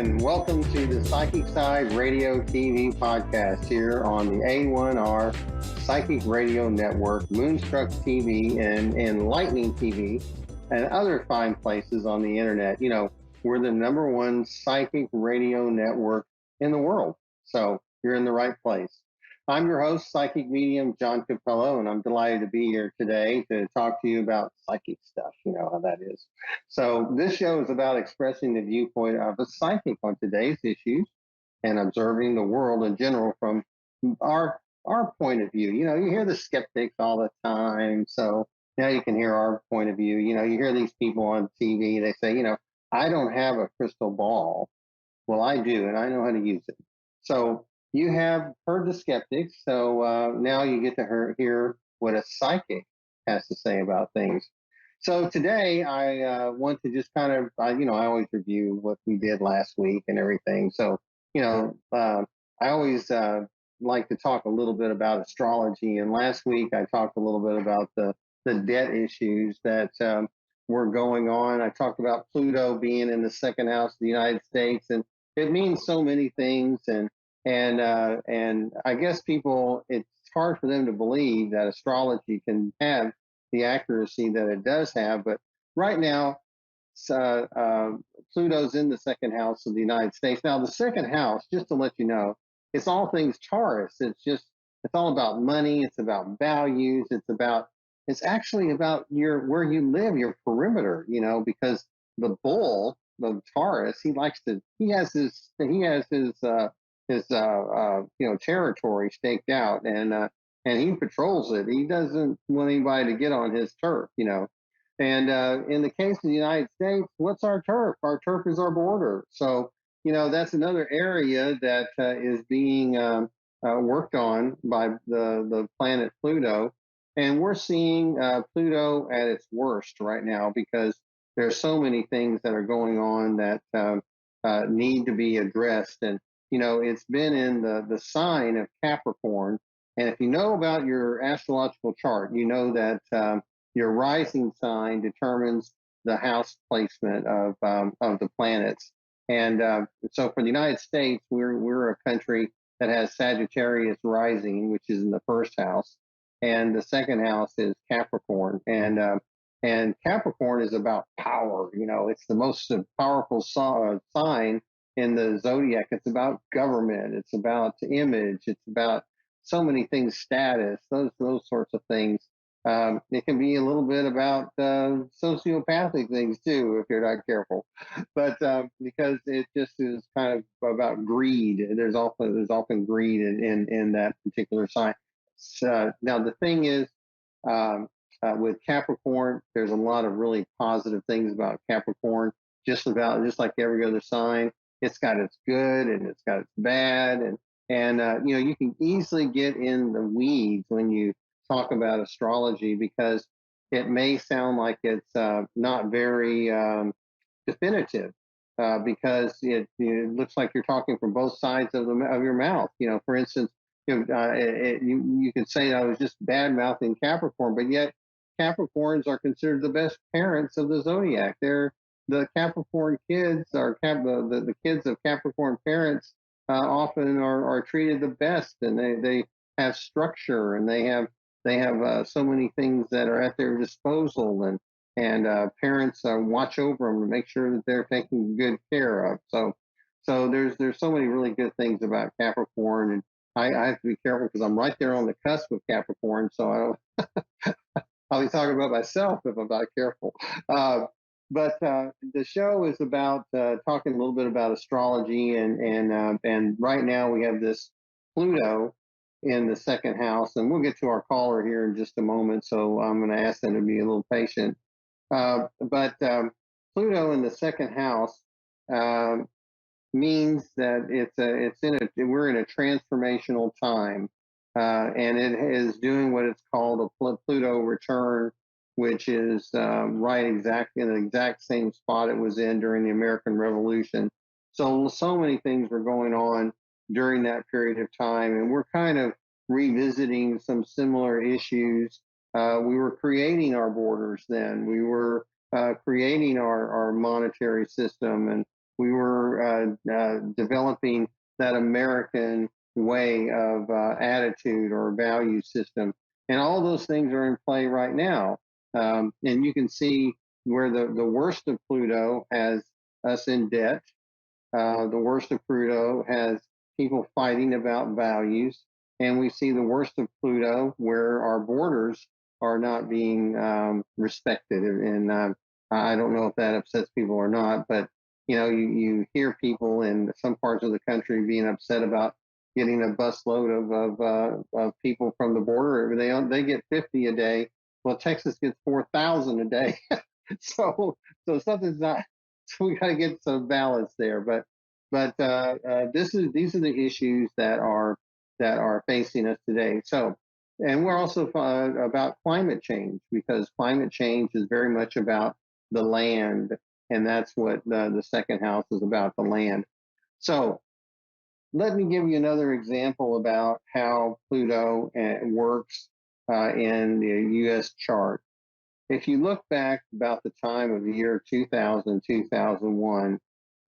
and welcome to the Psychic Side Radio TV podcast here on the A1R Psychic Radio Network, Moonstruck TV, and Enlightening TV, and other fine places on the internet. You know, we're the number one psychic radio network in the world, so you're in the right place. I'm your host, psychic medium John Cappello, and I'm delighted to be here today to talk to you about psychic stuff. You know how that is. So this show is about expressing the viewpoint of a psychic on today's issues and observing the world in general from our point of view. You know, you hear the skeptics all the time, so now you can hear our point of view. You know, you hear these people on TV, they say, you know, I don't have a crystal ball. Well, I do, and I know how to use it. So you have heard the skeptics, so now you get to hear what a psychic has to say about things. So today I want to just kind of, I always review what we did last week and everything. So, I always like to talk a little bit about astrology. And last week I talked a little bit about the debt issues that were going on. I talked about Pluto being in the second house of the United States, and it means so many things. And I guess people, it's hard for them to believe that astrology can have the accuracy that it does have. But right now, Pluto's in the second house of the United States. Now, the second house, just to let you know, it's all things Taurus. It's all about money. It's about values. It's actually about where you live, your perimeter, because the bull, the Taurus, he has his territory staked out, and he patrols it. He doesn't want anybody to get on his turf, And in the case of the United States, what's our turf? Our turf is our border. So, that's another area that is being worked on by the planet Pluto. And we're seeing Pluto at its worst right now because there's so many things that are going on that need to be addressed. And it's been in the sign of Capricorn. And if you know about your astrological chart, you know that your rising sign determines the house placement of the planets. And so for the United States, we're a country that has Sagittarius rising, which is in the first house, and the second house is Capricorn. And Capricorn is about power. It's the most powerful sign in the zodiac. It's about government. It's about image. It's about so many things, status, those sorts of things. It can be a little bit about sociopathic things too, if you're not careful. But because it just is kind of about greed. There's often greed in that particular sign. So, now the thing is, with Capricorn, there's a lot of really positive things about Capricorn. Just like every other sign, it's got its good and it's got its bad, and you can easily get in the weeds when you talk about astrology because it may sound like it's not very definitive because it looks like you're talking from both sides of your mouth. For instance, you could say I was just bad mouthing Capricorn, but yet Capricorns are considered the best parents of the zodiac. The Capricorn kids the kids of Capricorn parents often are treated the best, and they have structure, and they have so many things that are at their disposal, and parents watch over them to make sure that they're taken good care of. So there's so many really good things about Capricorn, and I have to be careful because I'm right there on the cusp of Capricorn, so I'll be talking about myself if I'm not careful. But the show is about talking a little bit about astrology, and right now we have this Pluto in the second house, and we'll get to our caller here in just a moment. So I'm going to ask them to be a little patient. But Pluto in the second house means that we're in a transformational time, and it is doing what it's called a Pluto return, which is right exactly in the exact same spot it was in during the American Revolution. So many things were going on during that period of time, and we're kind of revisiting some similar issues. We were creating our borders then. We were creating our monetary system, and We were developing that American way of attitude or value system. And all those things are in play right now. And you can see where the worst of Pluto has us in debt. The worst of Pluto has people fighting about values. And we see the worst of Pluto where our borders are not being respected. And I don't know if that upsets people or not, but you hear people in some parts of the country being upset about getting a busload of people from the border. They get 50 a day. Well, Texas gets 4,000 a day. so something's not. So we got to get some balance there. But these are the issues that are facing us today. So, and we're also about climate change, because climate change is very much about the land, and that's what the second house is about, the land. So let me give you another example about how Pluto works in the U.S. chart. If you look back about the time of the year 2000, 2001,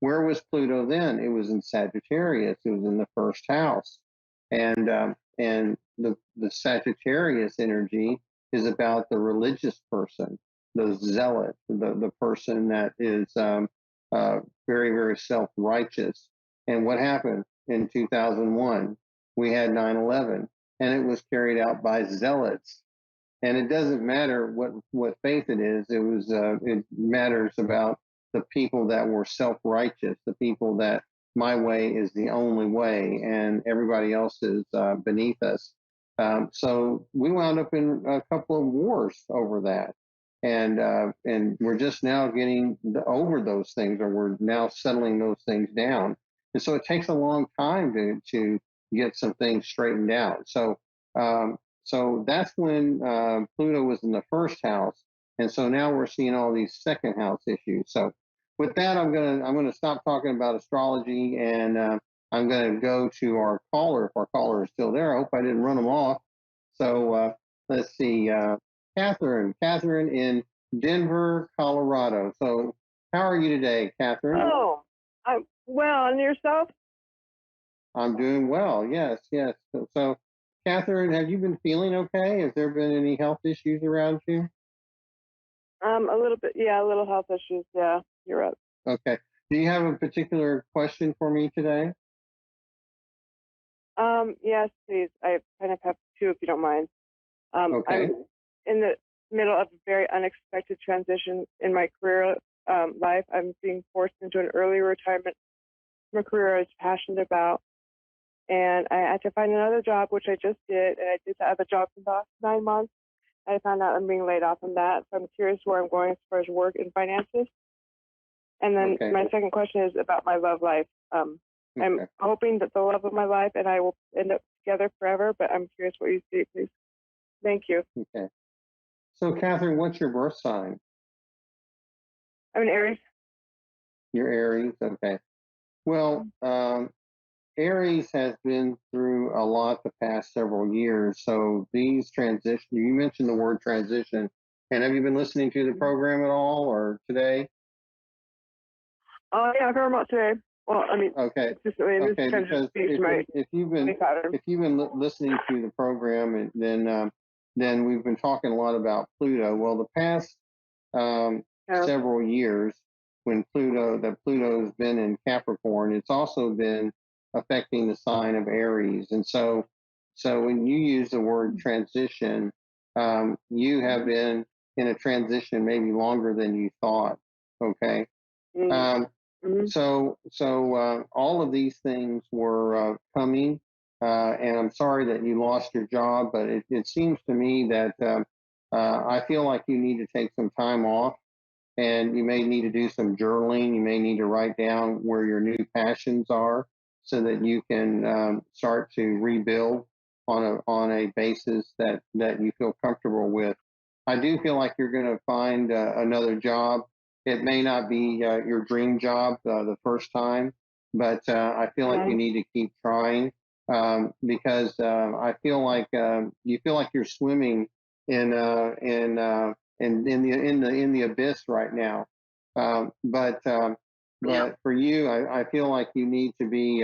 where was Pluto then? It was in Sagittarius. It was in the first house. And the Sagittarius energy is about the religious person, the zealot, the person that is very, very self-righteous. And what happened in 2001? We had 9/11, and it was carried out by zealots. And it doesn't matter what faith it is. It matters about the people that were self-righteous, the people that my way is the only way, and everybody else is beneath us. So we wound up in a couple of wars over that, and we're just now getting over those things, or we're now settling those things down. And so it takes a long time to get some things straightened out. So that's when Pluto was in the first house, and so now we're seeing all these second house issues. So with that, I'm gonna stop talking about astrology, and I'm gonna go to our caller. If our caller is still there, I hope I didn't run them off. So let's see, Catherine in Denver, Colorado. So how are you today, Catherine? Oh, I'm well. And yourself? I'm doing well. Yes, yes. So, Catherine, have you been feeling okay? Has there been any health issues around you? A little bit. Yeah, a little health issues. Yeah, you're right. Okay. Do you have a particular question for me today? Yes, please. I kind of have two, if you don't mind. Okay. I'm in the middle of a very unexpected transition in my career life. I'm being forced into an early retirement from a career I was passionate about, and I had to find another job, which I just did, and I did that other job for the last 9 months. I found out I'm being laid off from that, so I'm curious where I'm going as far as work and finances. And then Okay. my second question is about my love life. I'm Okay. hoping that the love of my life and I will end up together forever, but I'm curious what you see, please. Thank you. Okay. So, Catherine, what's your birth sign? I'm an Aries. You're Aries. Okay. Well, Aries has been through a lot the past several years. So these transition, you mentioned the word transition. And have you been listening to the program at all, or today? Oh, yeah, I've heard about today. Well, I mean, Okay. consistently, and this Okay. kind of Because just speaks to my if you've been pattern. listening to the program, and then we've been talking a lot about Pluto. Well, the past Yeah. several years, when Pluto's been in Capricorn, it's also been affecting the sign of Aries. And so when you use the word transition, you have been in a transition maybe longer than you thought. Okay. Mm-hmm. Um, so all of these things were coming, and I'm sorry that you lost your job, but it seems to me that I feel like you need to take some time off, and you may need to do some journaling. You may need to write down where your new passions are, so that you can start to rebuild on a basis that you feel comfortable with. I do feel like you're going to find another job. It may not be your dream job the first time, but I feel like you Mm-hmm. need to keep trying, because I feel like you feel like you're swimming in the abyss right now. But Yeah. but for you, I feel like you need to be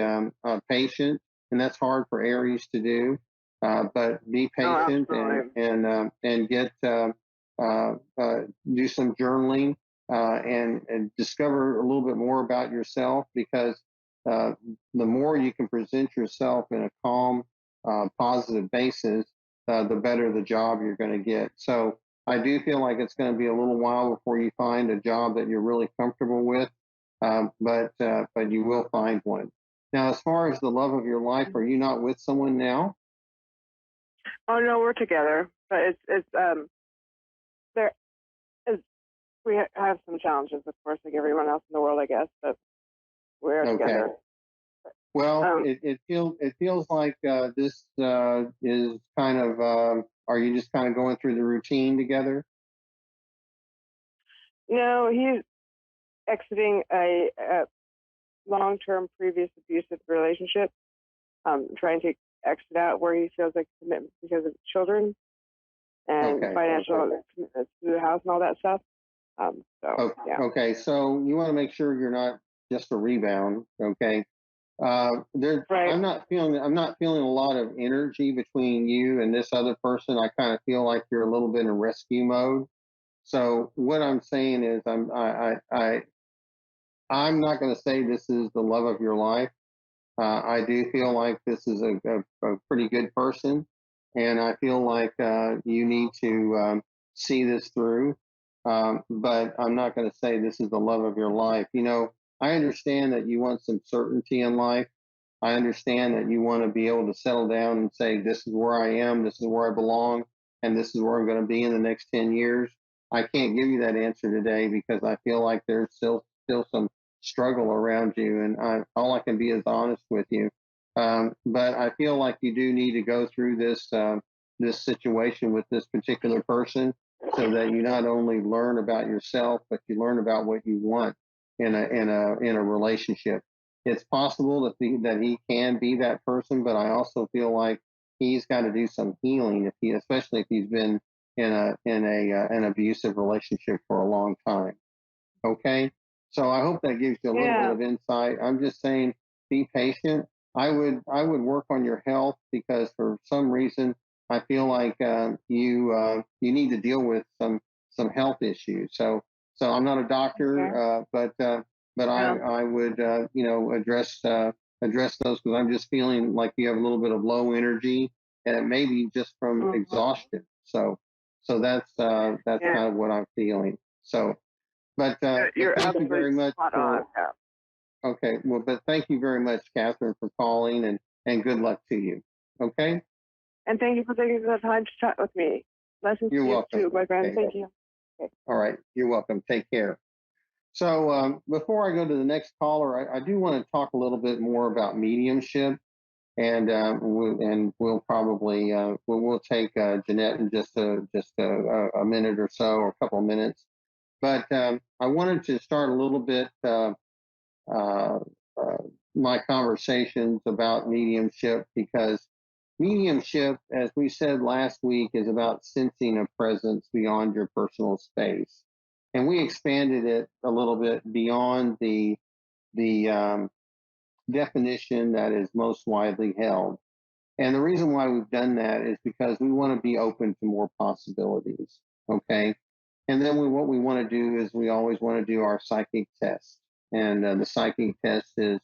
patient, and that's hard for Aries to do. But be Oh, patient absolutely. and get do some journaling and discover a little bit more about yourself because uh, the more you can present yourself in a calm, positive basis, the better the job you're going to get. So I do feel like it's going to be a little while before you find a job that you're really comfortable with, but you will find one. Now, as far as the love of your life, are you not with someone now? Oh no, we're together, but it's there is have some challenges, of course, like everyone else in the world, I guess, but we're Okay. together. Well, Um, it feels like this is kind of. Are you just kind of going through the routine together? no, he's exiting a long-term previous abusive relationship, trying to exit out where he feels like commitment because of children and Okay. financial commitments to the house and all that stuff. So Okay. yeah, Okay. So you want to make sure you're not just a rebound. Okay. right. I'm not feeling a lot of energy between you and this other person. I kind of feel like you're a little bit in rescue mode. So what I'm saying is I'm not going to say this is the love of your life. I do feel like this is a pretty good person, and I feel like you need to see this through. But I'm not going to say this is the love of your life. I understand that you want some certainty in life. I understand that you want to be able to settle down and say, this is where I am, this is where I belong, and this is where I'm going to be in the next 10 years. I can't give you that answer today because I feel like there's still some struggle around you, and all I can be is honest with you. But I feel like you do need to go through this situation with this particular person so that you not only learn about yourself, but you learn about what you want in a relationship. It's possible that he can be that person, but I also feel like he's got to do some healing especially if he's been in an abusive relationship for a long time. Okay. So I hope that gives you a little bit Yeah. of insight. I'm just saying, be patient. I would work on your health because for some reason I feel like you need to deal with some health issues. So I'm not a doctor, Okay. but I Yeah. I would address those because I'm just feeling like you have a little bit of low energy and it may be just from Hmm. exhaustion. So that's Yeah. kind of what I'm feeling. But You're thank you absolutely very much spot on. for Yeah. okay. Well, but thank you very much, Catherine, for calling and good luck to you. Okay, And thank you for taking the time to chat with me. Blessings you're to you welcome. too, my friend. Okay, Thank you. Okay. all right, you're welcome. Take care. So before I go to the next caller, I do want to talk a little bit more about mediumship, and we'll probably we'll take Jeanette in just a minute or so, or a couple of minutes. But I wanted to start a little bit. Uh, uh, my conversations about mediumship because mediumship, as we said last week, is about sensing a presence beyond your personal space, and we expanded it a little bit beyond the definition that is most widely held. And the reason why we've done that is because we want to be open to more possibilities. Okay. And then what we want to do is we always want to do our psychic test. And the psychic test is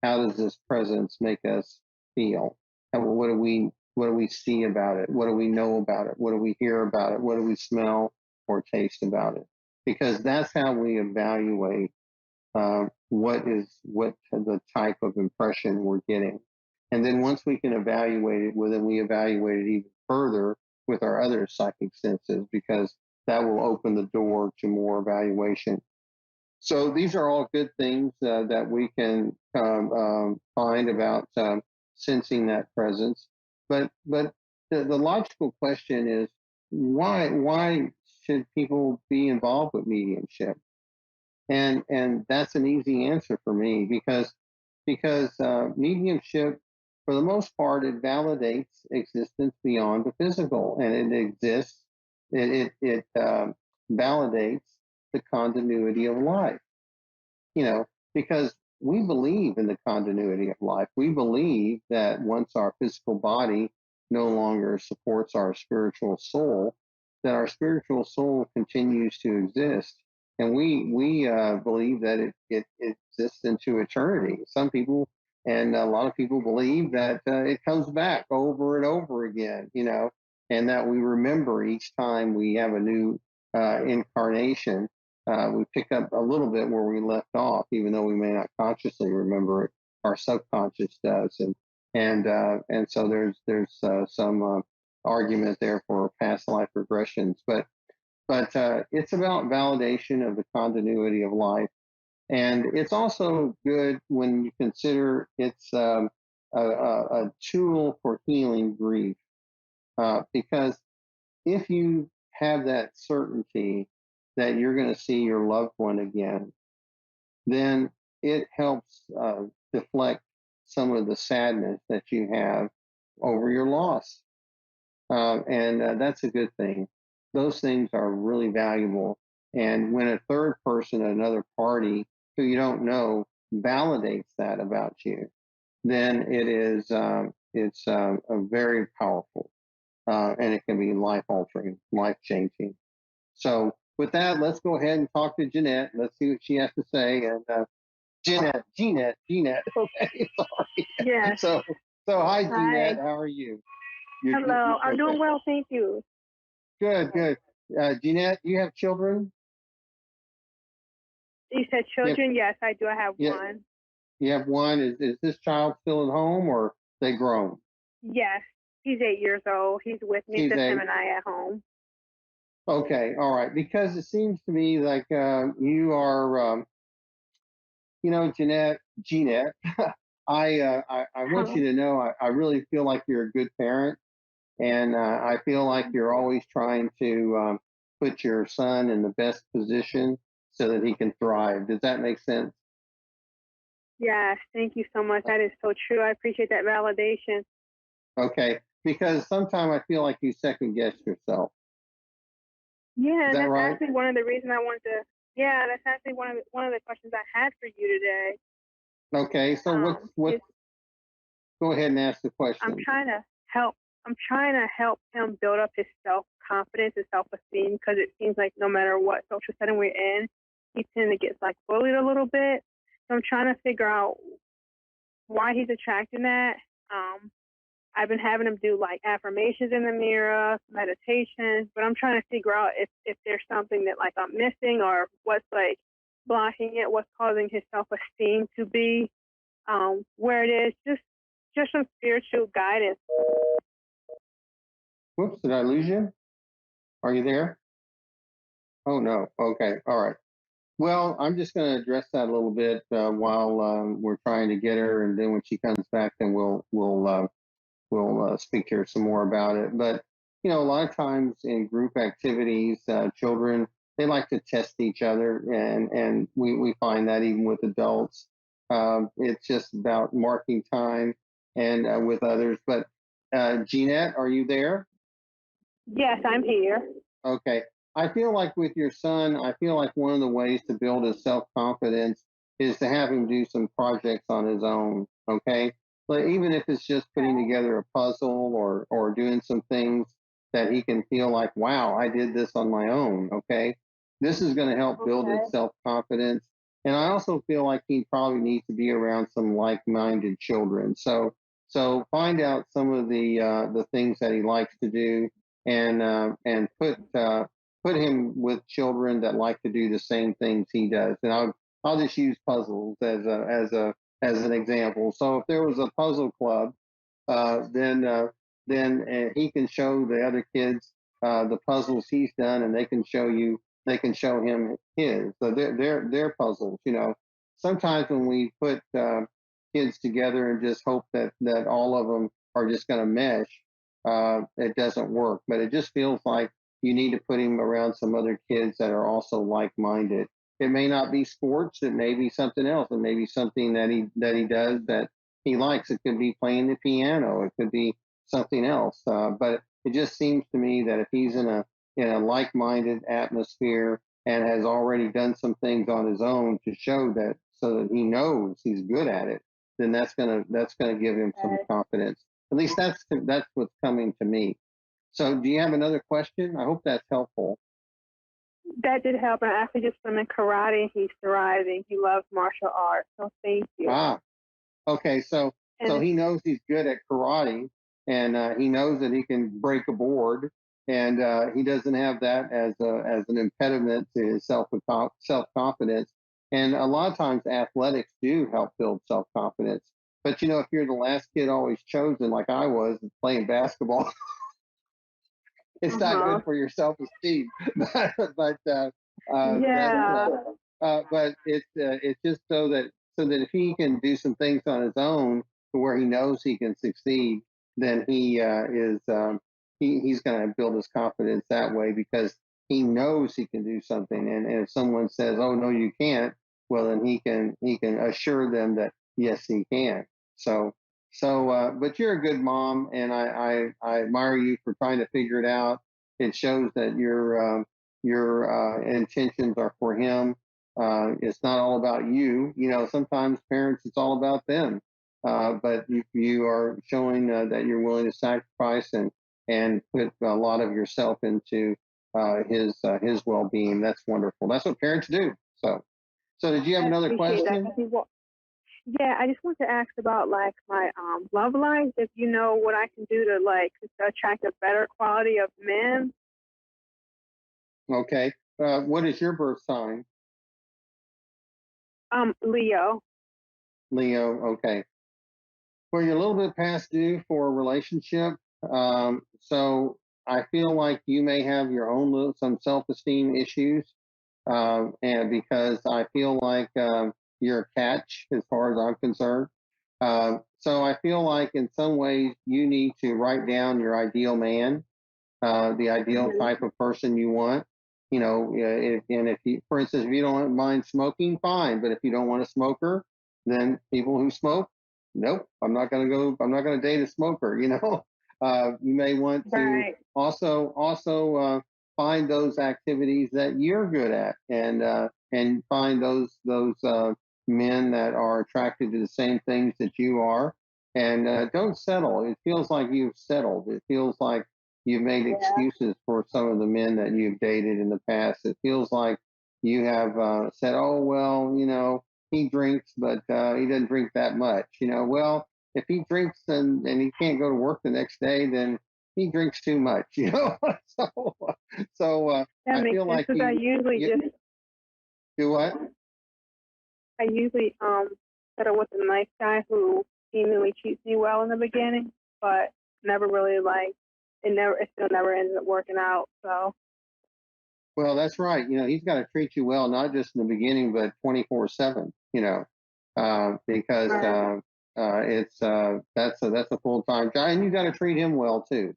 how does this presence make us feel? And what do we see about it? What do we know about it? What do we hear about it? What do we smell or taste about it? Because that's how we evaluate what the type of impression we're getting. And then once we can evaluate it, well, then we evaluate it even further with our other psychic senses because that will open the door to more evaluation. So these are all good things that we can find about sensing that presence. But the logical question is why should people be involved with mediumship? And that's an easy answer for me because mediumship, for the most part, it validates existence beyond the physical, and it exists. It validates the continuity of life. You know, because we believe in the continuity of life. We believe that once our physical body no longer supports our spiritual soul, that our spiritual soul continues to exist. And we believe that it exists into eternity. Some people and a lot of people believe that it comes back over and over again, and that we remember each time we have a new incarnation. We pick up a little bit where we left off, even though we may not consciously remember it. Our subconscious does, and so there's some argument there for past life regressions, but it's about validation of the continuity of life, and it's also good when you consider it's a tool for healing grief, because if you have that certainty that you're going to see your loved one again, then it helps deflect some of the sadness that you have over your loss. And that's a good thing. Those things are really valuable. And when a third person, another party who you don't know, validates that about you, then it's a very powerful, and it can be life altering, life changing. So with that, let's go ahead and talk to Jeanette. Let's see what she has to say. And Jeanette. Okay, sorry. Yes. So hi, Hi. Jeanette. How are you? Hello. I'm doing Okay. well, thank you. Good, good. Jeanette, you have children? You said You have, children? Yes, I do. I have you, one. you have one. Is this child still at home or they grown? Yes. He's 8 years old. He's with me. It's She's just him a and I at home. okay, all right. Because it seems to me like you are, Jeanette. I want you Hello. to know I really feel like you're a good parent, and I feel like you're always trying to put your son in the best position so that he can thrive. Does that make sense? Yes, thank you so much. That is so true. I appreciate that validation. Okay, because sometimes I feel like you second guess yourself. Yeah, Is and that that's right? actually one of the reasons I wanted to. Yeah, that's actually one of the questions I had for you today. Okay, so what's It's go ahead and ask the I'm question. trying to help. I'm trying to help him build up his self confidence and self esteem because it seems like no matter what social setting we're in, he tends to get like bullied a little bit. So I'm trying to figure out why he's attracting that. Um, I've been having him do like affirmations in the mirror, meditations, but I'm trying to figure out if there's something that like I'm missing or what's like blocking it, what's causing his self esteem to be where it is. Just some spiritual guidance. Whoops, did I lose you? Are you there? Oh no. Okay, all right. Well, I'm just going to address that a little bit while we're trying to get her, and then when she comes back, then we'll speak to her some more about it. But a lot of times in group activities, children they like to test each other, and we find that even with adults, it's just about marking time and with others. But Jeanette, are you there? Yes, I'm here. Okay. I feel like with your son, I feel like one of the ways to build his self confidence is to have him do some projects on his own. Okay. But even if it's just putting Okay. together a puzzle or doing some things that he can feel like, wow, I did this on my own. Okay. This is going to help build his Okay. self confidence. And I also feel like he probably needs to be around some like minded children. So find out some of the things that he likes to do, and put him with children that like to do the same things he does. And I'll just use puzzles as an example. So if there was a puzzle club, then he can show the other kids the puzzles he's done, and they can show him his. So their puzzles. Sometimes when we put kids together and just hope that all of them are just going to mesh, it doesn't work. But it just feels like you need to put him around some other kids that are also like-minded. It may not be sports. It may be something else. It may be something that he does that he likes. It could be playing the piano. It could be something else. But it just seems to me that if he's in a like-minded atmosphere and has already done some things on his own to show that so that he knows he's good at it, then that's gonna give him some Right. confidence. At least that's what's coming to me. So, do you have another question? I hope that's helpful. That did help. I actually just went in karate and he's thriving. He loves martial arts. So thank you. Ah, okay. So And he knows he's good at karate, and he knows that he can break a board, and he doesn't have that as an impediment to his self confidence. And a lot of times, athletics do help build self confidence. But if you're the last kid always chosen, like I was, playing basketball, it's not uh-huh. good for your self esteem. but Yeah. but it's just so that if he can do some things on his own to where he knows he can succeed, then he's going to build his confidence that way because he knows he can do something. And if someone says, "Oh no, you can't," well then he can assure them that yes, he can. So but you're a good mom, and I admire you for trying to figure it out. It shows that your intentions are for him. It's not all about you. Sometimes parents, it's all about them. But you are showing that you're willing to sacrifice and put a lot of yourself into his well being. That's wonderful. That's what parents do. So did you have I another appreciate that. question? Yeah, I just want to ask about like my love life. If you know what I can do to like to attract a better quality of men. Okay. What is your birth sign? Leo. Leo. Okay. Well, you're a little bit past due for a relationship. So I feel like you may have your own some self-esteem issues, and because I feel like you're a catch as far as I'm concerned. So I feel like in some ways you need to write down your ideal man, the ideal Hmm. type of person you want. If you, for instance, if you don't mind smoking, fine. But if you don't want a smoker, then people who smoke, nope, I'm not going to go. I'm not going to date a smoker. You may want to Right. also find those activities that you're good at, and find those men that are attracted to the same things that you are, and don't settle. It feels like you've settled. It feels like you've made Yeah. excuses for some of the men that you've dated in the past. It feels like you have said, "Oh well, he drinks, but he doesn't drink that much." Well, if he drinks and he can't go to work the next day, then he drinks too much. so That I makes feel sense like because you do what? I usually settle with a nice guy who seemingly treats me well in the beginning, but never really like it still never ends up working out. So Well, that's right. He's got to treat you well, not just in the beginning, but 24/7. Because right, that's a full time job, and you got to treat him well too.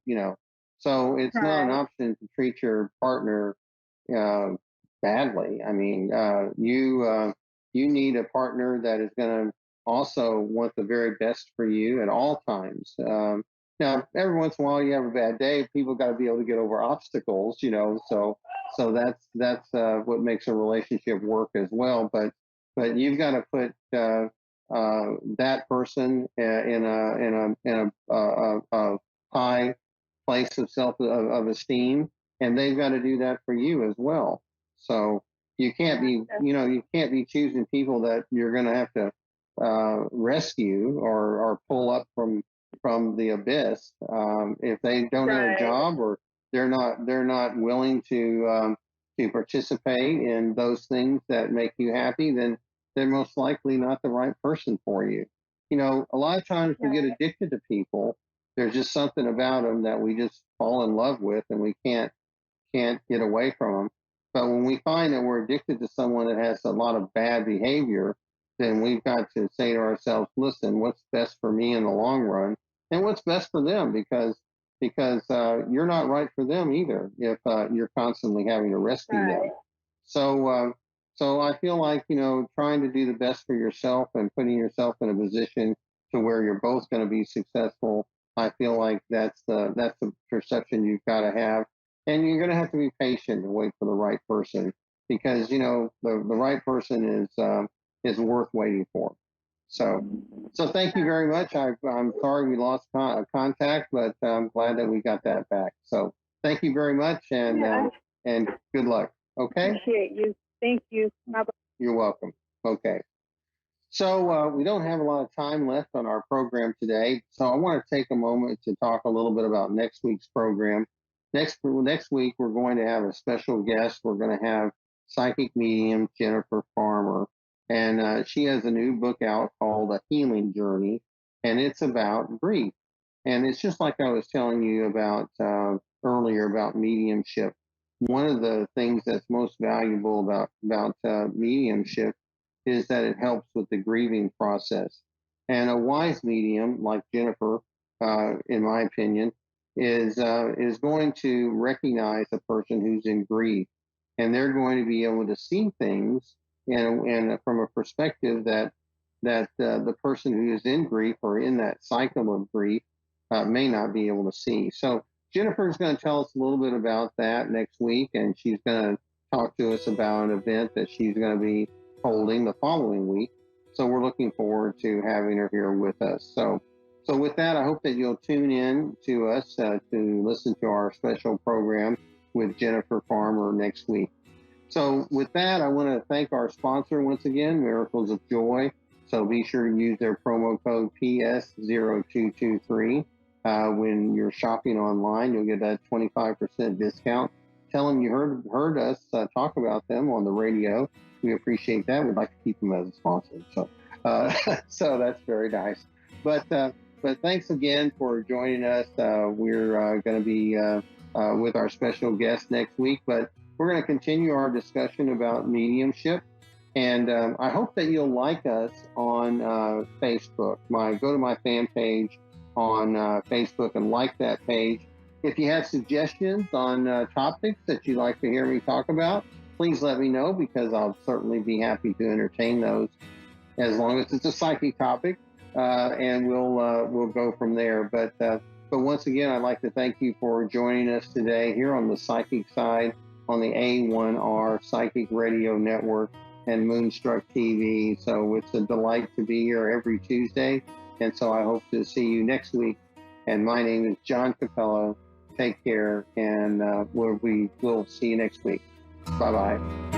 So it's not an right, option to treat your partner uh, badly. I mean, you need a partner that is going to also want the very best for you at all times. Now, every once in a while, you have a bad day. People got to be able to get over obstacles. So that's what makes a relationship work as well. But you've got to put that person in a high place of of esteem, and they've got to do that for you as well. So you can't be choosing people that you're going to have to rescue or pull up from the abyss. If they don't have a right, job, or they're not willing to participate in those things that make you happy, then they're most likely not the right person for you. A lot of times we get right, addicted to people. There's just something about them that we just fall in love with, and we can't get away from them. But when we find that we're addicted to someone that has a lot of bad behavior, then we've got to say to ourselves, listen, what's best for me in the long run, and what's best for them, because you're not right for them either if you're constantly having to rescue them. right. So, so I feel like trying to do the best for yourself and putting yourself in a position to where you're both going to be successful. I feel like that's the perception you've got to have, and you're going to have to be patient and wait for the right person, because the right person is worth waiting for. So thank you very much. I'm sorry we lost contact, but I'm glad that we got that back. So thank you very much, and good luck. Okay. Appreciate you. Thank you. Bye-bye. You're welcome. Okay. So we don't have a lot of time left on our program today, so I want to take a moment to talk a little bit about next week's program. Next week we're going to have a special guest. We're going to have psychic medium Jennifer Farmer, and she has a new book out called A Healing Journey, and it's about grief. And it's just like I was telling you about earlier about mediumship. One of the things that's most valuable about mediumship is that it helps with the grieving process. And a wise medium like Jennifer, in my opinion, is going to recognize a person who's in grief, and they're going to be able to see things and from a perspective that the person who is in grief or in that cycle of grief may not be able to see. So Jennifer is going to tell us a little bit about that next week, and she's going to talk to us about an event that she's going to be holding the following week. So we're looking forward to having her here with us. So with that, I hope that you'll tune in to us to listen to our special program with Jennifer Farmer next week. So with that, I want to thank our sponsor once again, Miracles of Joy. So be sure to use their promo code PS0223 when you're shopping online. You'll get that 25% discount. Tell them you heard us talk about them on the radio. We appreciate that. We'd like to keep them as a sponsor. So so that's very nice. But thanks again for joining us. We're going to be with our special guest next week, but we're going to continue our discussion about mediumship. And I hope that you'll like us on Facebook. Go to my fan page on Facebook and like that page. If you have suggestions on topics that you'd like to hear me talk about, please let me know, because I'll certainly be happy to entertain those, as long as it's a psychic topic, and we'll go from there. But once again, I'd like to thank you for joining us today here on the Psychic Side on the A1R Psychic Radio Network and Moonstruck TV. So it's a delight to be here every Tuesday, and so I hope to see you next week. And my name is John Cappello. Take care, and we'll see you next week. Bye-bye.